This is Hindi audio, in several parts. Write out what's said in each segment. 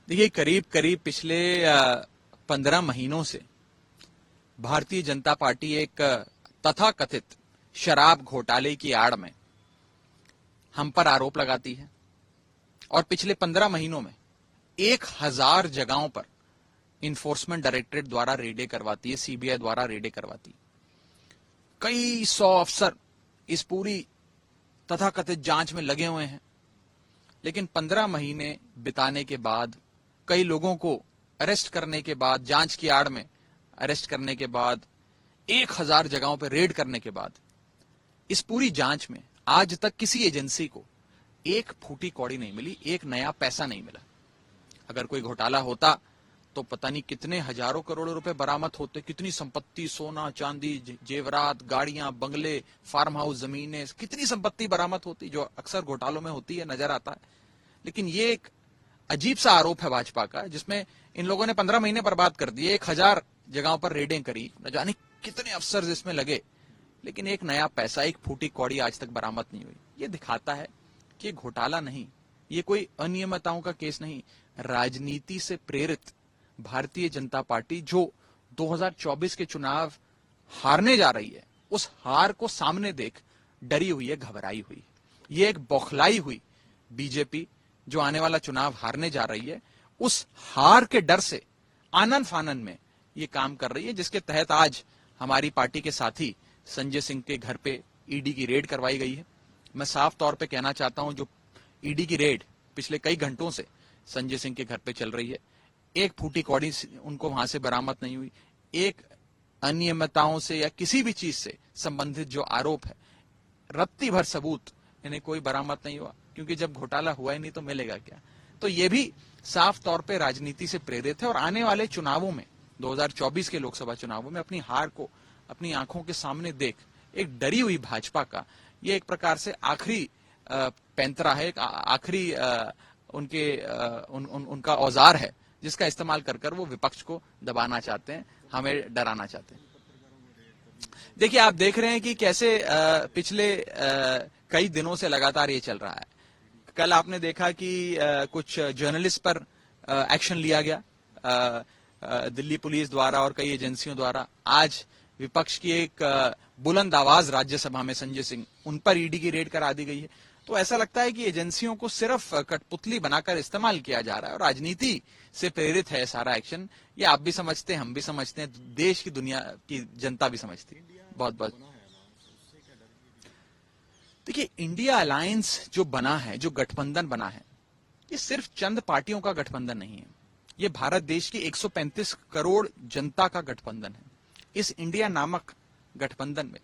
देखिए, करीब करीब पिछले 15 महीनों से भारतीय जनता पार्टी एक तथाकथित शराब घोटाले की आड़ में हम पर आरोप लगाती है और पिछले 15 महीनों में 1000 जगहों पर इन्फोर्समेंट डायरेक्टरेट द्वारा रेडें करवाती है, सीबीआई द्वारा रेडें करवाती है। कई 100 अफसर इस पूरी तथाकथित जांच में लगे हुए हैं, लेकिन 15 महीने बिताने के बाद, कई लोगों को अरेस्ट करने के बाद, जांच की आड़ में अरेस्ट करने के बाद, 1000 जगहों पर रेड करने के बाद, इस पूरी जांच में आज तक किसी एजेंसी को एक फूटी कौड़ी नहीं मिली, एक नया पैसा नहीं मिला। अगर कोई घोटाला होता तो पता नहीं कितने हजारों करोड़ रुपए बरामद होते, कितनी संपत्ति, सोना चांदी, जेवरात, गाड़ियां, बंगले, फार्म हाउस, जमीनें, कितनी संपत्ति बरामद होती, जो अक्सर घोटालों में होती है, नजर आता है। लेकिन ये एक अजीब सा आरोप है भाजपा का, जिसमें इन लोगों ने 15 महीने बर्बाद कर दिए, 1000 जगहों पर रेडें करी, न जाने कितने अफसर इसमें लगे, लेकिन एक नया पैसा, एक फूटी कौड़ी आज तक बरामद नहीं हुई। ये दिखाता है कि घोटाला नहीं, ये कोई अनियमितताओं का केस नहीं, राजनीति से प्रेरित भारतीय जनता पार्टी जो 2024 के चुनाव हारने जा रही है, उस हार को सामने देख डरी हुई है, घबराई हुई है। ये एक बौखलाई हुई बीजेपी जो आने वाला चुनाव हारने जा रही है, उस हार के डर से आनन फानन में ये काम कर रही है, जिसके तहत आज हमारी पार्टी के साथी संजय सिंह के घर पे ईडी की रेड करवाई गई है। मैं साफ तौर पे कहना चाहता हूं, जो ईडी की रेड पिछले कई घंटों से संजय सिंह के घर पे चल रही है, एक फूटी कौड़ी उनको वहां से बरामद नहीं हुई, एक अनियमितताओं से या किसी भी चीज से संबंधित जो आरोप है, रत्ती भर सबूत इन्हें कोई बरामद नहीं हुआ, क्योंकि जब घोटाला हुआ ही नहीं तो मिलेगा क्या। तो ये भी साफ तौर पे राजनीति से प्रेरित है और आने वाले चुनावों में, 2024 के लोकसभा चुनावों में, अपनी हार को अपनी आंखों के सामने देख एक डरी हुई भाजपा का ये एक प्रकार से आखिरी पैंतरा है, एक आखिरी उनका औजार है, जिसका इस्तेमाल कर कर वो विपक्ष को दबाना चाहते हैं, हमें डराना चाहते हैं। देखिए, आप देख रहे हैं कि कैसे पिछले कई दिनों से लगातार ये चल रहा है। कल आपने देखा कि कुछ जर्नलिस्ट पर एक्शन लिया गया दिल्ली पुलिस द्वारा और कई एजेंसियों द्वारा। आज विपक्ष की एक बुलंद आवाज राज्यसभा में संजय सिंह, उन पर ईडी की रेड करा दी गई है। तो ऐसा लगता है कि एजेंसियों को सिर्फ कठपुतली बनाकर इस्तेमाल किया जा रहा है और राजनीति से प्रेरित है सारा एक्शन। ये आप भी समझते हैं, हम भी समझते हैं, देश की, दुनिया की जनता भी समझती है। बहुत बहुत देखिए, इंडिया अलायंस जो बना है, जो गठबंधन बना है, ये सिर्फ चंद पार्टियों का गठबंधन नहीं है, ये भारत देश की 135 करोड़ जनता का गठबंधन है। इस इंडिया नामक गठबंधन में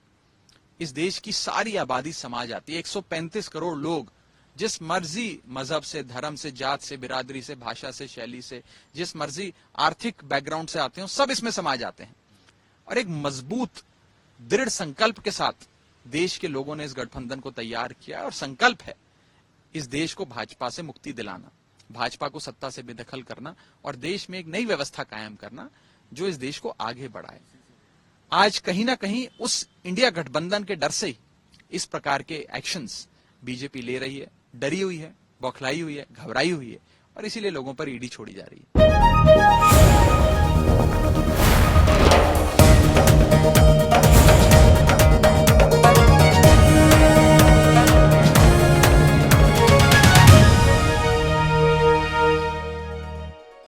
इस देश की सारी आबादी समा जाती है। 135 करोड़ लोग जिस मर्जी मजहब से, धर्म से, जात से, बिरादरी से, भाषा से, शैली से, जिस मर्जी आर्थिक बैकग्राउंड से आते हो, सब इसमें समा जाते हैं। और एक मजबूत दृढ़ संकल्प के साथ देश के लोगों ने इस गठबंधन को तैयार किया और संकल्प है इस देश को भाजपा से मुक्ति दिलाना, भाजपा को सत्ता से बेदखल करना और देश में एक नई व्यवस्था कायम करना जो इस देश को आगे बढ़ाए। आज कहीं ना कहीं उस इंडिया गठबंधन के डर से ही इस प्रकार के एक्शंस बीजेपी ले रही है, डरी हुई है, बौखलाई हुई है, घबराई हुई है और इसीलिए लोगों पर ईडी छोड़ी जा रही है।